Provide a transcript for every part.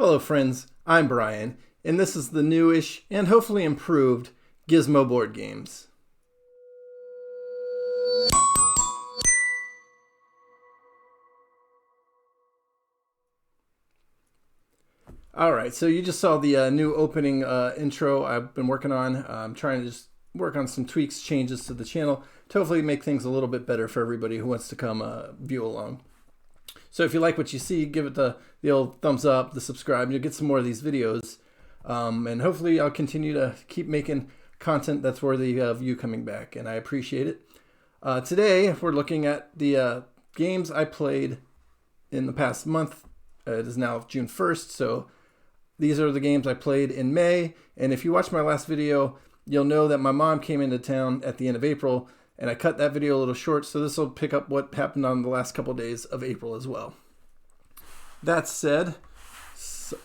Hello friends, I'm Brian, and this is the newish and hopefully improved Gizmo board games. Alright, so you just saw the new opening intro I've been working on. I'm trying to just work on some tweaks, changes to the channel to hopefully make things a little bit better for everybody who wants to come view along. So if you like what you see, give it the old thumbs up, the subscribe, and you'll get some more of these videos. And hopefully I'll continue to keep making content that's worthy of you coming back, and I appreciate it. Today we're looking at the games I played in the past month. It is now June 1st, so these are the games I played in May. And if you watched my last video, you'll know that my mom came into town at the end of April, and I cut that video a little short, so this will pick up what happened on the last couple days of April as well. That said,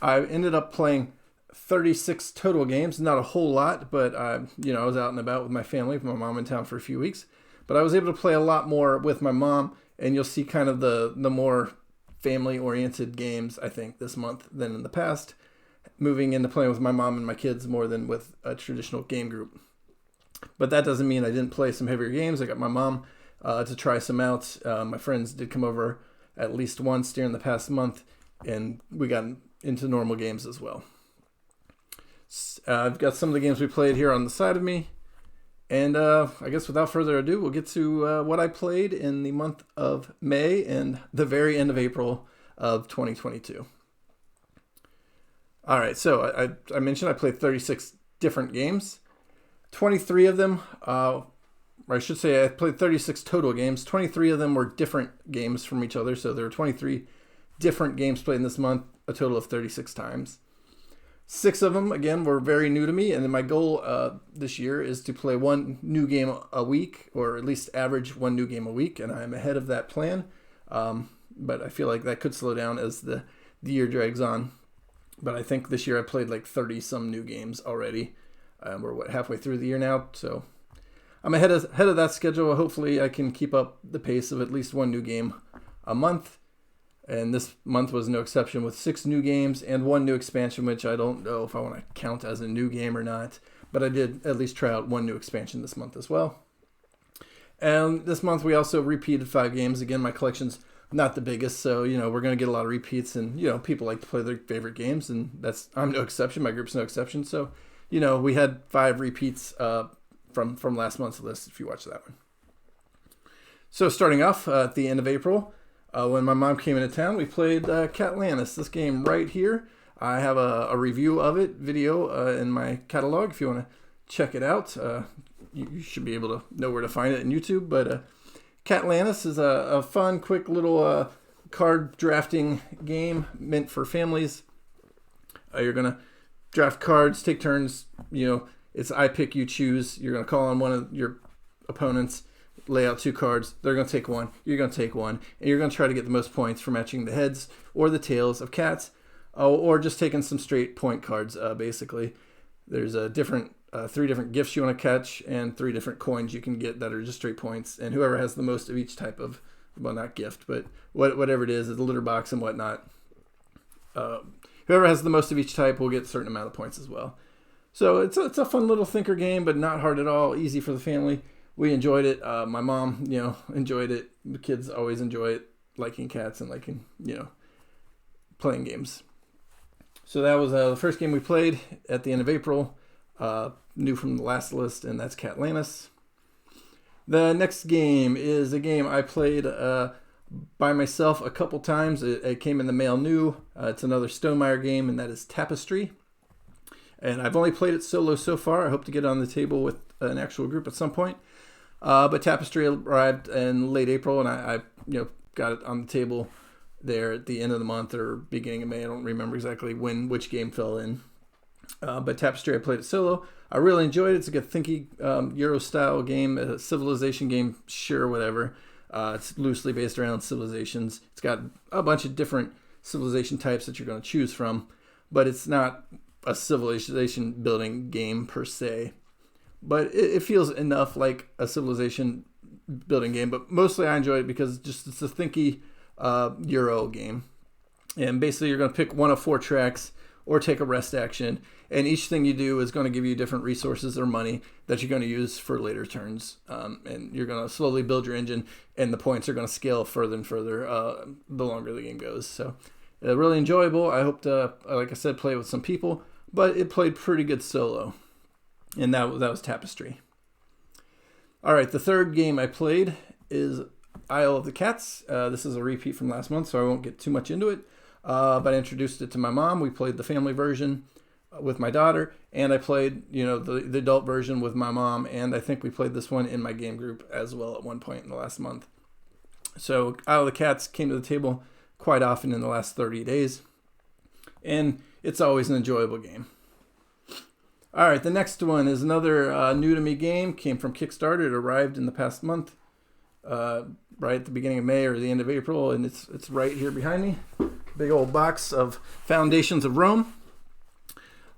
I ended up playing 36 total games. Not a whole lot, but I was out and about with my family, with my mom in town for a few weeks. But I was able to play a lot more with my mom, and you'll see kind of the more family-oriented games, I think, this month than in the past, moving into playing with my mom and my kids more than with a traditional game group. But that doesn't mean I didn't play some heavier games. I got my mom to try some out. My friends did come over at least once during the past month, and we got into normal games as well. I've got some of the games we played here on the side of me, and I guess without further ado, we'll get to what I played in the month of May and the very end of April of 2022. All right, so I mentioned I played 36 different games. 23 of them, or I should say I played 36 total games. 23 of them were different games from each other, so there were 23 different games played in this month, a total of 36 times. 6 of them, again, were very new to me, and then my goal this year is to play one new game a week, or at least average one new game a week, and I'm ahead of that plan, but I feel like that could slow down as the year drags on. But I think this year I played like 30-some new games already. We're halfway through the year now, so I'm ahead of that schedule. Hopefully I can keep up the pace of at least one new game a month. And this month was no exception, with 6 new games and 1 new expansion, which I don't know if I want to count as a new game or not. But I did at least try out 1 new expansion this month as well. And this month we also repeated 5 games. Again, my collection's not the biggest, so we're going to get a lot of repeats, and people like to play their favorite games, and I'm no exception. My group's no exception. So we had 5 repeats from last month's list, if you watch that one. So starting off at the end of April, when my mom came into town, we played Catlantis, this game right here. I have a review of it, video in my catalog. If you want to check it out, you should be able to know where to find it in YouTube. But Catlantis is a fun, quick little card drafting game meant for families. You're going to draft cards, take turns. It's I pick, you choose. You're going to call on one of your opponents, lay out 2 cards. They're going to take one. You're going to take one. And you're going to try to get the most points for matching the heads or the tails of cats, or just taking some straight point cards, basically. There's 3 different gifts you want to catch, and 3 different coins you can get that are just straight points. And whoever has the most of each type of, well, not gift, but whatever it is, the litter box and whatnot, whoever has the most of each type will get a certain amount of points as well. So it's a fun little thinker game, but not hard at all. Easy for the family. We enjoyed it. My mom, enjoyed it. The kids always enjoy it, liking cats and liking, playing games. So that was the first game we played at the end of April. New from the last list, and that's Catlantis. The next game is a game I played by myself a couple times. It came in the mail new. It's another Stonemaier game, and that is Tapestry. And I've only played it solo so far. I hope to get it on the table with an actual group at some point. But Tapestry arrived in late April, and I got it on the table there at the end of the month or beginning of May. I don't remember exactly which game fell in. But Tapestry, I played it solo. I really enjoyed it. It's a good thinky Euro-style game, a civilization game, sure, whatever. It's loosely based around civilizations. It's got a bunch of different civilization types that you're going to choose from, but it's not a civilization building game per se. But it feels enough like a civilization building game. But mostly I enjoy it because it's a thinky Euro game. And basically you're going to pick one of 4 tracks or take a rest action. And each thing you do is going to give you different resources or money that you're going to use for later turns. And you're going to slowly build your engine, and the points are going to scale further and further the longer the game goes. So really enjoyable. I hope to, like I said, play with some people, but it played pretty good solo. And that was Tapestry. All right, the third game I played is Isle of the Cats. This is a repeat from last month, so I won't get too much into it. But I introduced it to my mom. We played the family version with my daughter, and I played, the adult version with my mom, and I think we played this one in my game group as well at one point in the last month. So Isle of the Cats came to the table quite often in the last 30 days, and it's always an enjoyable game. All right, the next one is another new to me game. Came from Kickstarter. It arrived in the past month, right at the beginning of May or the end of April, and it's right here behind me. Big old box of Foundations of Rome.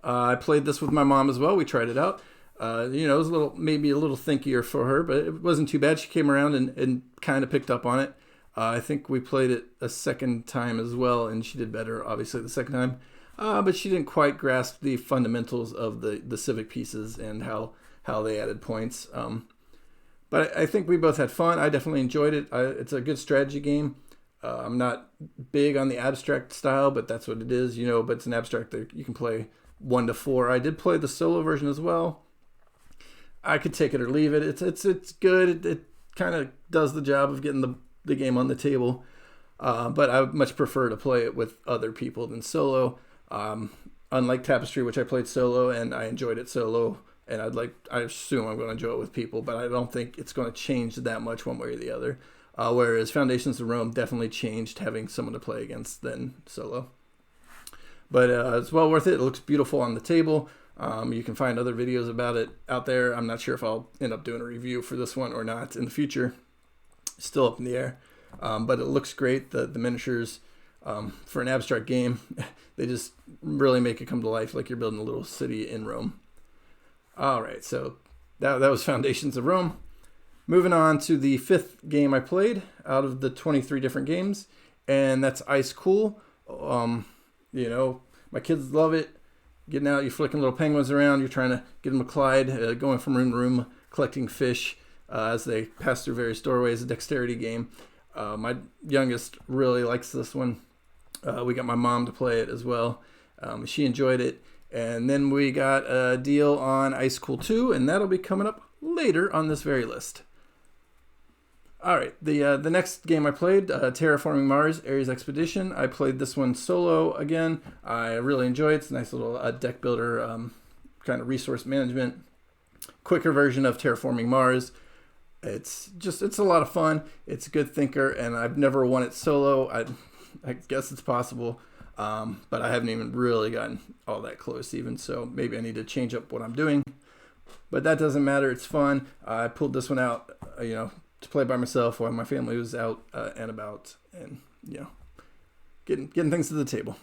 I played this with my mom as well. We tried it out. It was maybe a little thinkier for her, but it wasn't too bad. She came around and kind of picked up on it. I think we played it a second time as well, and she did better, obviously, the second time. But she didn't quite grasp the fundamentals of the civic pieces and how they added points. But I think we both had fun. I definitely enjoyed it. It's a good strategy game. I'm not big on the abstract style, but that's what it is, but it's an abstract that you can play 1 to 4. I did play the solo version as well. I could take it or leave it. It's good. It kind of does the job of getting the game on the table. But I would much prefer to play it with other people than solo. Unlike Tapestry, which I played solo and I enjoyed it solo, and I assume I'm going to enjoy it with people, but I don't think it's going to change that much one way or the other. Whereas Foundations of Rome definitely changed having someone to play against than solo. But it's well worth it. It looks beautiful on the table. You can find other videos about it out there. I'm not sure if I'll end up doing a review for this one or not in the future. Still up in the air. But it looks great. The miniatures, for an abstract game, they just really make it come to life like you're building a little city in Rome. All right, so that was Foundations of Rome. Moving on to the 5th game I played out of the 23 different games, and that's IceCool. My kids love it. Getting out, you're flicking little penguins around, you're trying to get them a Clyde, going from room to room, collecting fish as they pass through various doorways, a dexterity game. My youngest really likes this one. We got my mom to play it as well. She enjoyed it. And then we got a deal on IceCool 2, and that'll be coming up later on this very list. All right, the next game I played, Terraforming Mars, Ares Expedition. I played this one solo again. I really enjoyed it. It's a nice little deck builder, kind of resource management, quicker version of Terraforming Mars. It's a lot of fun. It's a good thinker, and I've never won it solo. I guess it's possible, but I haven't even really gotten all that close even, so maybe I need to change up what I'm doing. But that doesn't matter. It's fun. I pulled this one out, to play by myself while my family was out and about, and getting things to the table.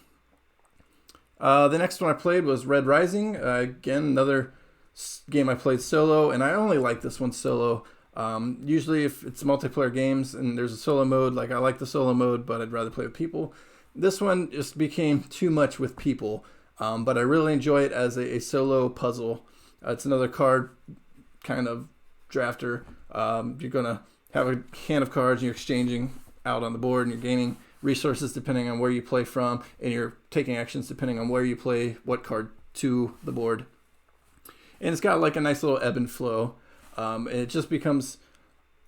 The next one I played was Red Rising. Again, another game I played solo, and I only like this one solo. Usually if it's multiplayer games and there's a solo mode, I like the solo mode, but I'd rather play with people. This one just became too much with people, but I really enjoy it as a solo puzzle. It's another card kind of drafter. You're going to have a hand of cards and you're exchanging out on the board, and you're gaining resources depending on where you play from, and you're taking actions depending on where you play what card to the board. And it's got a nice little ebb and flow. And it just becomes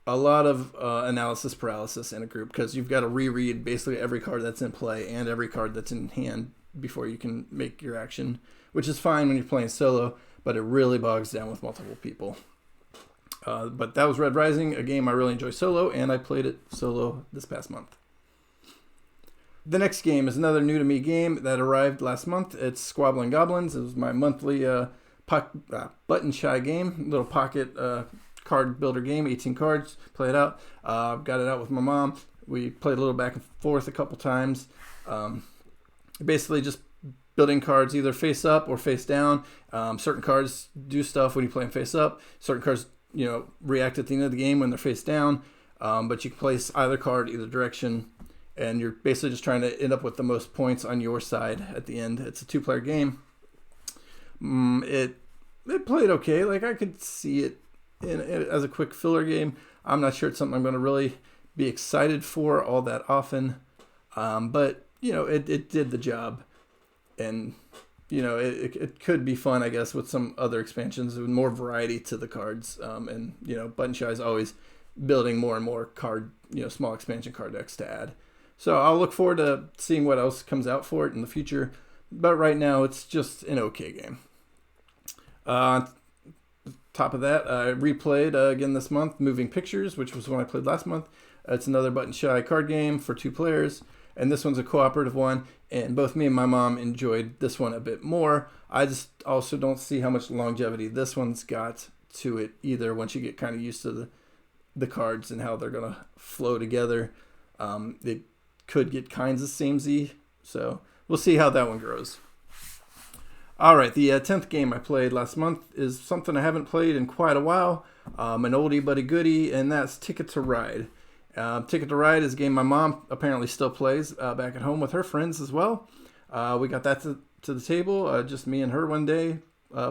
a lot of analysis paralysis in a group, because you've got to reread basically every card that's in play and every card that's in hand before you can make your action, which is fine when you're playing solo, but it really bogs down with multiple people. But that was Red Rising, a game I really enjoy solo, and I played it solo this past month. The next game is another new to me game that arrived last month. It's Squabblin Goblins. It was my monthly button shy game, little pocket card builder game, 18 cards. Play it out. Got it out with my mom. We played a little back and forth a couple times. Basically just building cards either face up or face down. Certain cards do stuff when you play them face up. Certain cards react at the end of the game when they're face down. But you can place either card either direction, and you're basically just trying to end up with the most points on your side at the end. It's a 2-player game. It played okay. Like, I could see it as a quick filler game. I'm not sure it's something I'm going to really be excited for all that often. But, it did the job. And, it could be fun, I guess, with some other expansions with more variety to the cards. And, Button Shy is always building more and more small expansion card decks to add. So I'll look forward to seeing what else comes out for it in the future. But right now, it's just an okay game. On top of that, I replayed again this month Moving Pictures, which was one I played last month. It's another Button Shy card game for 2 players. And this one's a cooperative one. And both me and my mom enjoyed this one a bit more. I just also don't see how much longevity this one's got to it either once you get kind of used to the cards and how they're going to flow together. It could get kinds of samey, so we'll see how that one grows. All right, the 10th game I played last month is something I haven't played in quite a while, an oldie but a goodie, and that's Ticket to Ride. Ticket to Ride is a game my mom apparently still plays back at home with her friends as well. We got that to the table, just me and her one day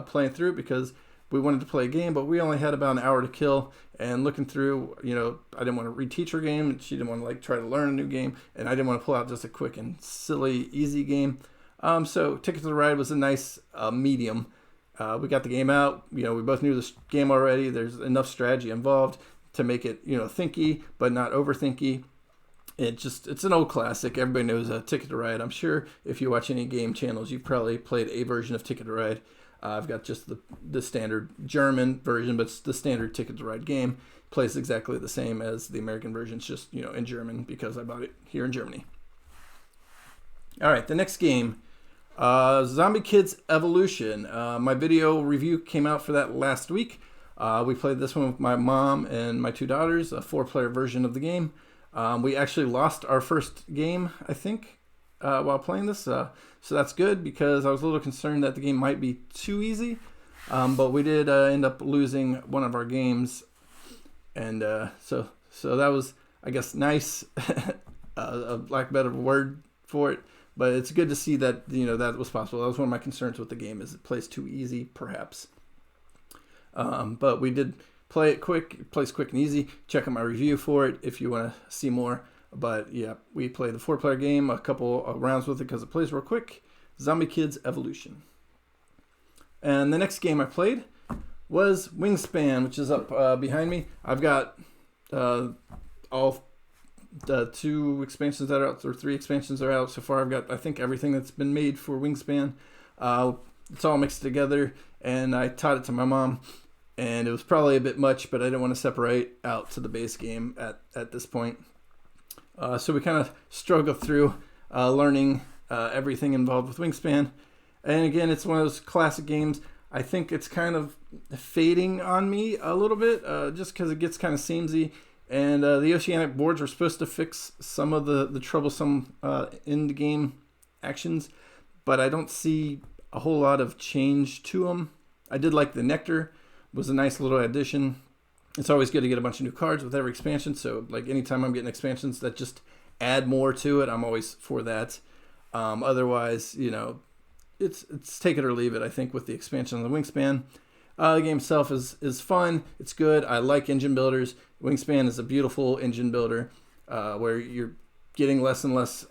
playing through it because we wanted to play a game, but we only had about an hour to kill. And looking through, I didn't want to reteach her game, and she didn't want to try to learn a new game, and I didn't want to pull out just a quick and silly, easy game. So Ticket to the Ride was a nice medium. We got the game out. We both knew the game already. There's enough strategy involved to make it, thinky, but not overthinky. It's an old classic. Everybody knows Ticket to Ride. I'm sure if you watch any game channels, you've probably played a version of Ticket to Ride. I've got just the standard German version, but it's the standard Ticket to Ride game. Plays exactly the same as the American version. It's just, in German because I bought it here in Germany. All right, the next game, Zombie Kidz Evolution. My video review came out for that last week. We played this one with my mom and my 2 daughters, a 4-player version of the game. We actually lost our first game, I think, while playing this. So that's good because I was a little concerned that the game might be too easy. But we did end up losing one of our games. And so that was, I guess, nice, lack of a better word for it. But it's good to see that, that was possible. That was one of my concerns with the game, is it plays too easy, perhaps. But we did play it quick. It plays quick and easy. Check out my review for it if you want to see more. But yeah, we played the 4-player game, a couple of rounds with it because it plays real quick. Zombie Kidz Evolution. And the next game I played was Wingspan, which is up behind me. I've got all the 2 expansions that are out, or 3 expansions are out so far. I've got, I think, everything that's been made for Wingspan. It's all mixed together, and I taught it to my mom. And it was probably a bit much, but I didn't want to separate out to the base game at this point. So we kind of struggled through learning everything involved with Wingspan. And again, it's one of those classic games. I think it's kind of fading on me a little bit just because it gets kind of samey. And the oceanic boards were supposed to fix some of the troublesome end-game actions, but I don't see a whole lot of change to them. I did like the Nectar. It was a nice little addition. It's always good to get a bunch of new cards with every expansion, so anytime I'm getting expansions that just add more to it, I'm always for that. Otherwise, it's take it or leave it, I think, with the expansion of the Wingspan. The game itself is fun. It's good. I like engine builders. Wingspan is a beautiful engine builder where you're getting less and less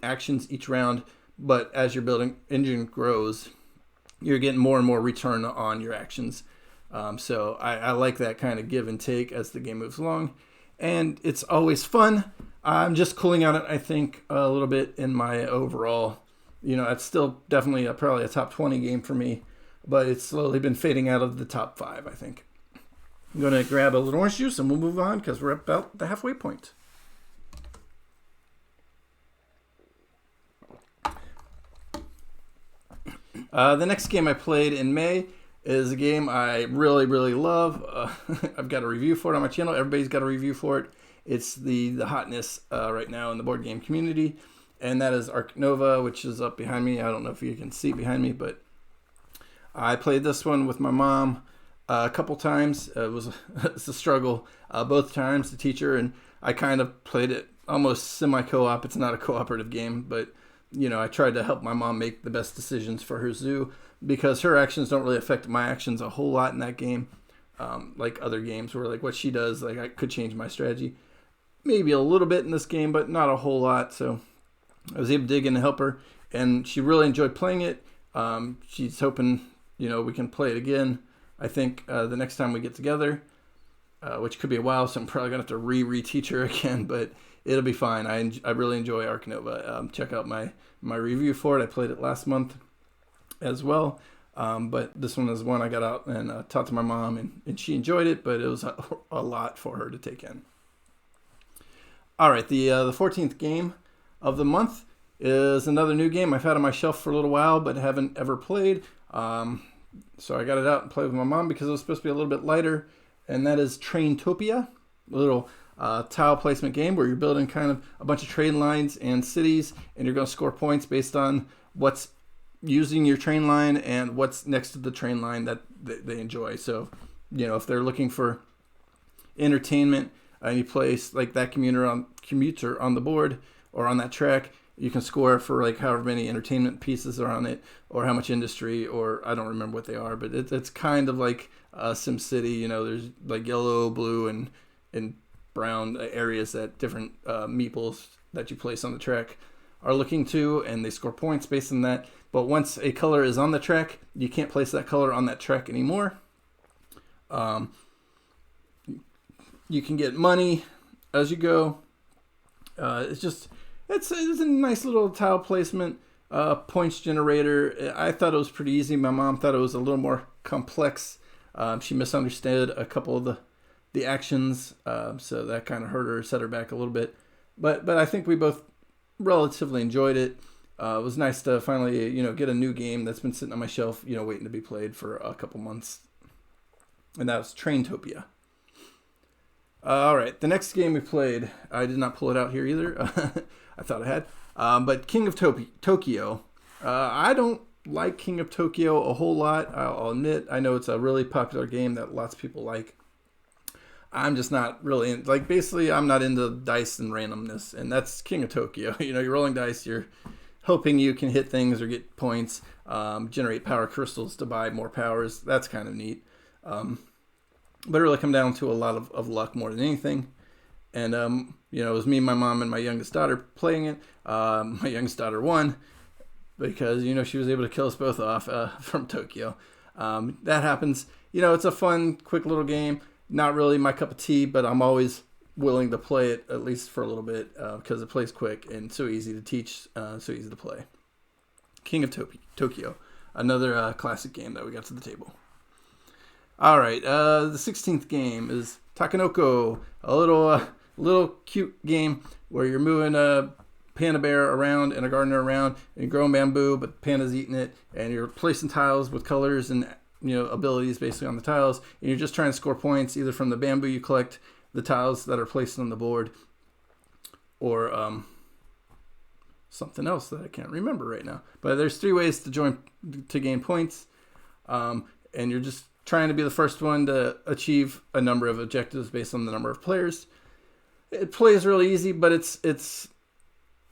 actions each round, but as your building engine grows, you're getting more and more return on your actions. So I like that kind of give and take as the game moves along. And it's always fun. I'm just cooling on it, I think, a little bit in my overall. It's still definitely probably a top 20 game for me, but it's slowly been fading out of the top 5, I think. I'm going to grab a little orange juice and we'll move on because we're about the halfway point. The next game I played in May is a game I really, really love. I've got a review for it on my channel. Everybody's got a review for it. It's the hotness right now in the board game community, and that is Ark Nova, which is up behind me. I don't know if you can see behind me, but I played this one with my mom a couple times. It's a struggle both times to teach her, and I kind of played it almost semi-co-op. It's not a cooperative game, but I tried to help my mom make the best decisions for her zoo because her actions don't really affect my actions a whole lot in that game. Like other games where like what she does, like I could change my strategy maybe a little bit in this game, but not a whole lot. So I was able to dig in and help her, and she really enjoyed playing it. She's hoping, we can play it again. I think the next time we get together, which could be a while, so I'm probably gonna have to reteach her again, but it'll be fine. I really enjoy Ark Nova. Check out my review for it. I played it last month as well. But this one is one I got out and taught to my mom, and she enjoyed it, but it was a lot for her to take in. All right, the 14th game of the month is another new game I've had on my shelf for a little while, but haven't ever played. So I got it out and played with my mom because it was supposed to be a little bit lighter, and that is Traintopia, a little tile placement game where you're building kind of a bunch of train lines and cities, and you're going to score points based on what's using your train line and what's next to the train line that they enjoy. So, if they're looking for entertainment and you place like that commuter on the board or on that track, you can score for like however many entertainment pieces are on it or how much industry, or I don't remember what they are, but it's kind of like SimCity. There's like yellow, blue, and brown areas that different meeples that you place on the track are looking to, and they score points based on that. But once a color is on the track, you can't place that color on that track anymore. You can get money as you go. It's a nice little tile placement points generator. I thought it was pretty easy. My mom thought it was a little more complex. She misunderstood a couple of the actions, so that kind of hurt her, set her back a little bit. But I think we both relatively enjoyed it. It was nice to finally, get a new game that's been sitting on my shelf, waiting to be played for a couple months. And that was Traintopia. All right, the next game we played, I did not pull it out here either. I thought I had. But King of Tokyo. I don't like King of Tokyo a whole lot, I'll admit. I know it's a really popular game that lots of people like. I'm just not really basically I'm not into dice and randomness, and that's King of Tokyo. You're rolling dice, you're hoping you can hit things or get points, generate power crystals to buy more powers. That's kind of neat. But it really come down to a lot of luck more than anything. And, it was me, my mom, and my youngest daughter playing it. My youngest daughter won because, she was able to kill us both off from Tokyo. That happens. It's a fun, quick little game. Not really my cup of tea, but I'm always willing to play it at least for a little bit because it plays quick and so easy to teach, so easy to play. King of Tokyo, another classic game that we got to the table. All right, the 16th game is Takenoko, a little cute game where you're moving a panda bear around and a gardener around, and you're growing bamboo, but the panda's eating it, and you're placing tiles with colors and abilities basically on the tiles, and you're just trying to score points either from the bamboo you collect, the tiles that are placed on the board, or something else that I can't remember right now. But there's 3 ways to gain points, and you're just trying to be the first one to achieve a number of objectives based on the number of players. It plays really easy, but it's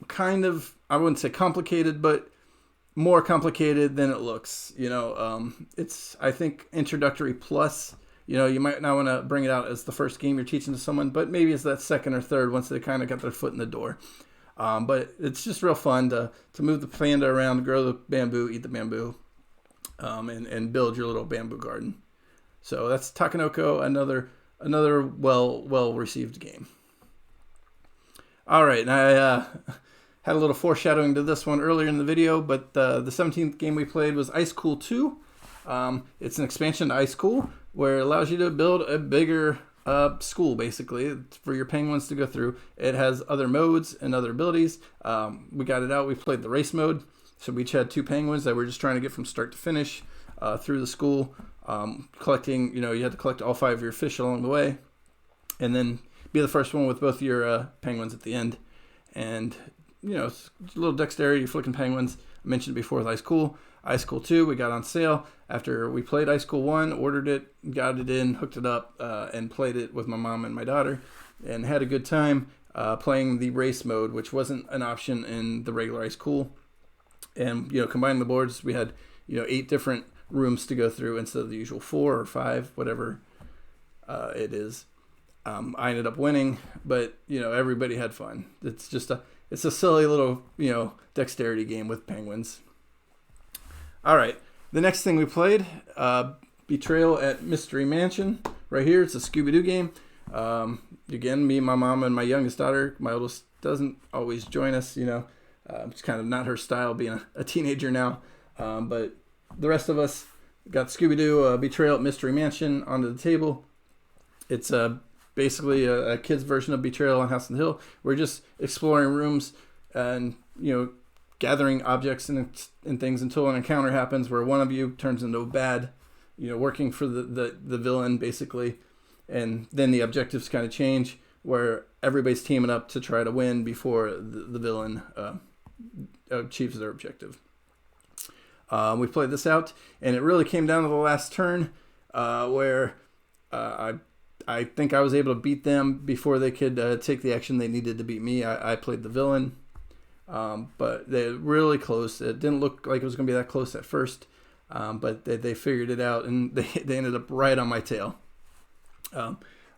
kind of, I wouldn't say complicated, but more complicated than it looks. It's, I think, introductory plus. You might not want to bring it out as the first game you're teaching to someone, but maybe it's that second or third once they kind of got their foot in the door. But it's just real fun to move the panda around, grow the bamboo, eat the bamboo, and build your little bamboo garden. So that's Takenoko, another well-received game. All right, and I had a little foreshadowing to this one earlier in the video, but the 17th game we played was IceCool 2. It's an expansion to IceCool where it allows you to build a bigger school, basically, for your penguins to go through. It has other modes and other abilities. We got it out. We played the race mode. So we each had 2 penguins that we're just trying to get from start to finish through the school. Collecting, you had to collect all 5 of your fish along the way. And then be the first one with both your penguins at the end. And it's a little dexterity, you're flicking penguins. I mentioned before with IceCool. IceCool 2, we got on sale after we played IceCool 1, ordered it, got it in, hooked it up, and played it with my mom and my daughter, and had a good time. playing the race mode, which wasn't an option in the regular IceCool. And, combining the boards, we had, 8 different rooms to go through instead of the usual 4 or 5, whatever it is. I ended up winning, but, everybody had fun. It's a silly little, dexterity game with penguins. All right. The next thing we played, Betrayal at Mystery Mansion. Right here, it's a Scooby-Doo game. Again, me, my mom, and my youngest daughter. My oldest doesn't always join us, It's kind of not her style being a teenager now. But the rest of us got Scooby-Doo, Betrayal at Mystery Mansion onto the table. It's basically a kid's version of Betrayal on House on the Hill. We're just exploring rooms and, gathering objects and things until an encounter happens where one of you turns into a bad, working for the villain, basically. And then the objectives kind of change where everybody's teaming up to try to win before the villain achieves their objective. We played this out, and it really came down to the last turn where I think I was able to beat them before they could take the action they needed to beat me. I played the villain, but they're really close. It didn't look like it was going to be that close at first, but they figured it out, and they ended up right on my tail.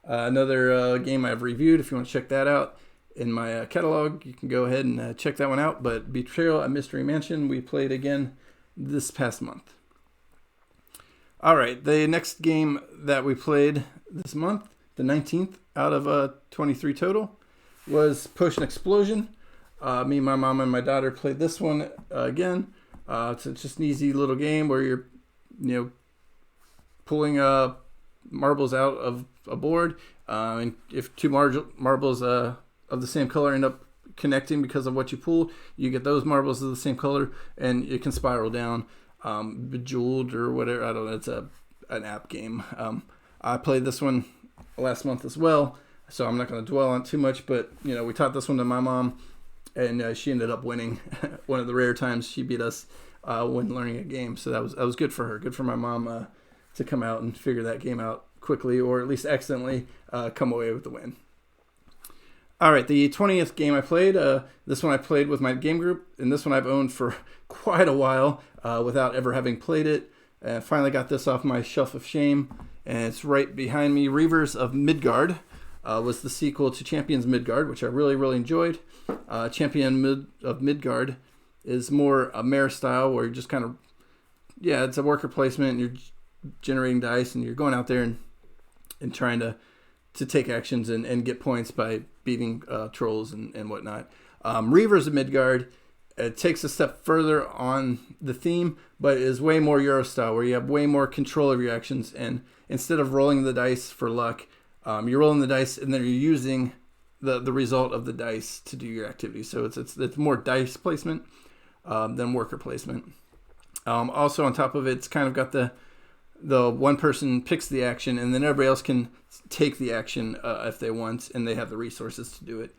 Another game I've reviewed, if you want to check that out in my catalog, you can go ahead and check that one out. But Betrayal at Mystery Mansion, we played again this past month. All right, the next game that we played this month, the 19th out of 23 total, was Potion Explosion. Me, my mom, and my daughter played this one again. It's just an easy little game where you're, pulling marbles out of a board. And if 2 marbles of the same color end up connecting because of what you pulled, you get those marbles of the same color, and it can spiral down. Bejeweled or whatever, I don't know. It's an app game. I played this one last month as well, so I'm not going to dwell on it too much. But we taught this one to my mom, and she ended up winning. One of the rare times she beat us when learning a game. So that was good for her. Good for my mom to come out and figure that game out quickly, or at least accidentally come away with the win. All right, the 20th game I played, this one I played with my game group, and this one I've owned for quite a while without ever having played it. And finally got this off my shelf of shame, and it's right behind me. Reavers of Midgard was the sequel to Champions Midgard, which I really, really enjoyed. of Midgard is more a mare style, where you're just kind of, it's a worker placement, and you're generating dice, and you're going out there and trying to take actions and get points by beating trolls and whatnot. Reavers of Midgard takes a step further on the theme, but is way more Euro style, where you have way more control of your actions, and instead of rolling the dice for luck, you're rolling the dice and then you're using the result of the dice to do your activity. So it's more dice placement than worker placement. Also on top of it, it's kind of got the one person picks the action, and then everybody else can take the action if they want, and they have the resources to do it.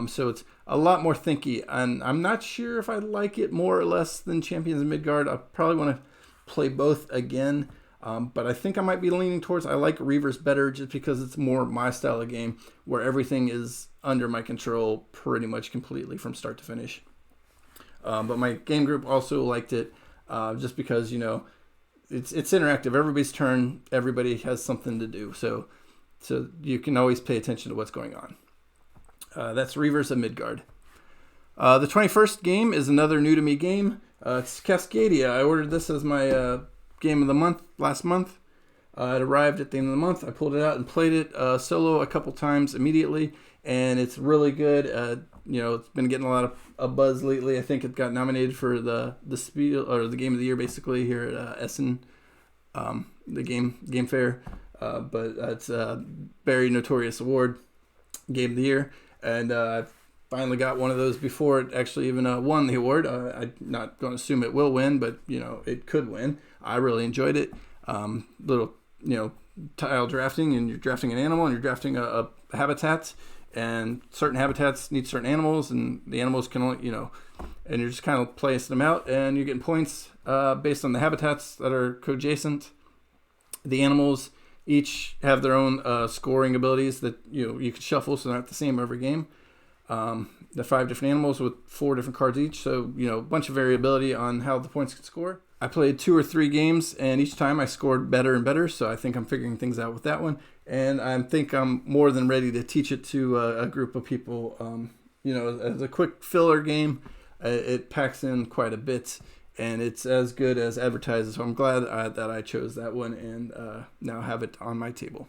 So it's a lot more thinky, and I'm not sure if I like it more or less than Champions of Midgard. I probably want to play both again, but I think I might be leaning towards I like Reavers better, just because it's more my style of game, where everything is under my control pretty much completely from start to finish. But my game group also liked it, just because, it's interactive. Everybody's turn, everybody has something to do, so you can always pay attention to what's going on. That's Reavers of Midgard. The 21st game is another new to me game. It's Cascadia. I ordered this as my game of the month last month. It arrived at the end of the month. I pulled it out and played it solo a couple times immediately, and it's really good. It's been getting a lot of buzz lately. I think it got nominated for the Spiel, or the Game of the Year, basically, here at Essen, the game fair. But it's a very notorious award, Game of the Year. And I finally got one of those before it actually even won the award. I'm not going to assume it will win, but, it could win. I really enjoyed it. Little, tile drafting, and you're drafting an animal, and you're drafting a habitat, and certain habitats need certain animals, and the animals can only, and you're just kind of placing them out, and you're getting points based on the habitats that are co-adjacent. The animals each have their own scoring abilities that you can shuffle, so they're not the same every game. The 5 different animals with 4 different cards each. So, you know, a bunch of variability on how the points can score. I played 2 or 3 games, and each time I scored better and better. So I think I'm figuring things out with that one. And I think I'm more than ready to teach it to a group of people. You know, as a quick filler game, it packs in quite a bit. And it's as good as advertised. So I'm glad that I chose that one and now have it on my table.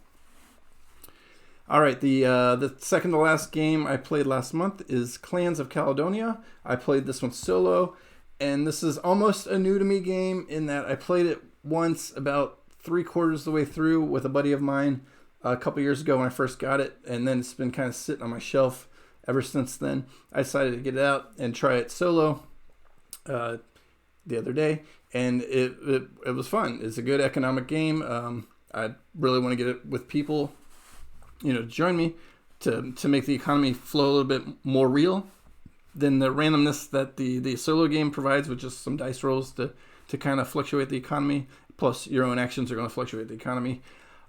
All right, the second to last game I played last month is Clans of Caledonia. I played this one solo, and this is almost a new to me game in that I played it once about 3/4 of the way through with a buddy of mine a couple years ago when I first got it, and then it's been kind of sitting on my shelf ever since then. I decided to get it out and try it solo the other day, and it was fun. It's a good economic game. I really want to get it with people, you know, join me to make the economy flow a little bit more real than the randomness that the solo game provides with just some dice rolls to kind of fluctuate the economy. Plus, your own actions are going to fluctuate the economy.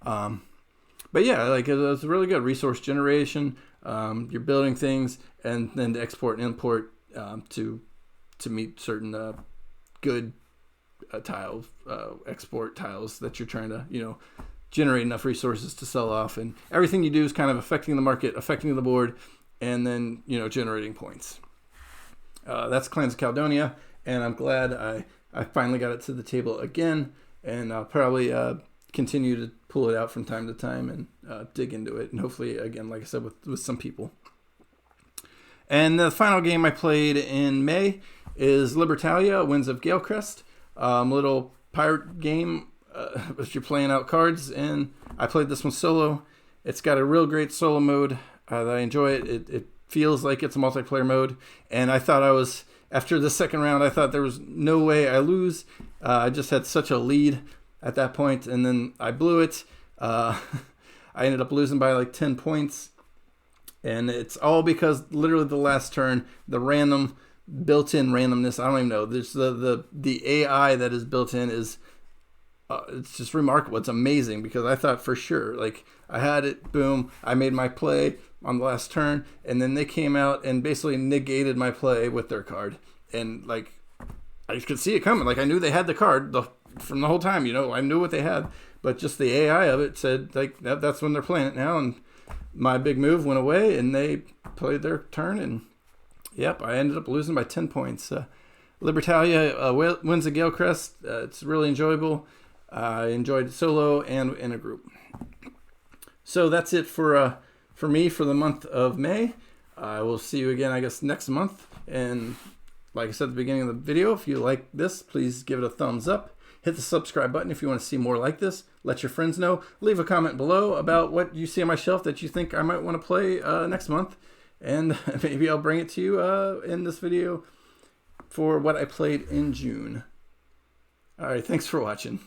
But yeah, like it's really good resource generation. You're building things and then to export and import to meet certain good export tiles that you're trying to, you know, generate enough resources to sell off, and everything you do is kind of affecting the market, affecting the board, and then, you know, generating points. That's Clans of Caledonia, and I'm glad I finally got it to the table again, and I'll probably continue to pull it out from time to time and dig into it, and hopefully, again, like I said, with some people. And the final game I played in May is Libertalia, Winds of Galecrest, little pirate game. If you're playing out cards, and I played this one solo. It's got a real great solo mode that I enjoy. It feels like it's a multiplayer mode, and I thought after the second round, I thought there was no way I lose. I just had such a lead at that point, and then I blew it. I ended up losing by like 10 points, and it's all because literally the last turn, the built-in randomness, I don't even know. There's the AI that is built in is it's just remarkable. It's amazing because I thought for sure, like I had it, boom, I made my play on the last turn, and then they came out and basically negated my play with their card, and like I could see it coming. Like I knew they had the card from the whole time, you know, I knew what they had, but just the AI of it said like that's when they're playing it now, and my big move went away, and they played their turn, and yep, I ended up losing by 10 points. Libertalia wins a Galecrest. It's really enjoyable. I enjoyed it solo and in a group. So that's it for me for the month of May. I will see you again, I guess, next month. And like I said at the beginning of the video, if you like this, please give it a thumbs up. Hit the subscribe button if you want to see more like this. Let your friends know. Leave a comment below about what you see on my shelf that you think I might want to play next month. And maybe I'll bring it to you in this video for what I played in June. All right, thanks for watching.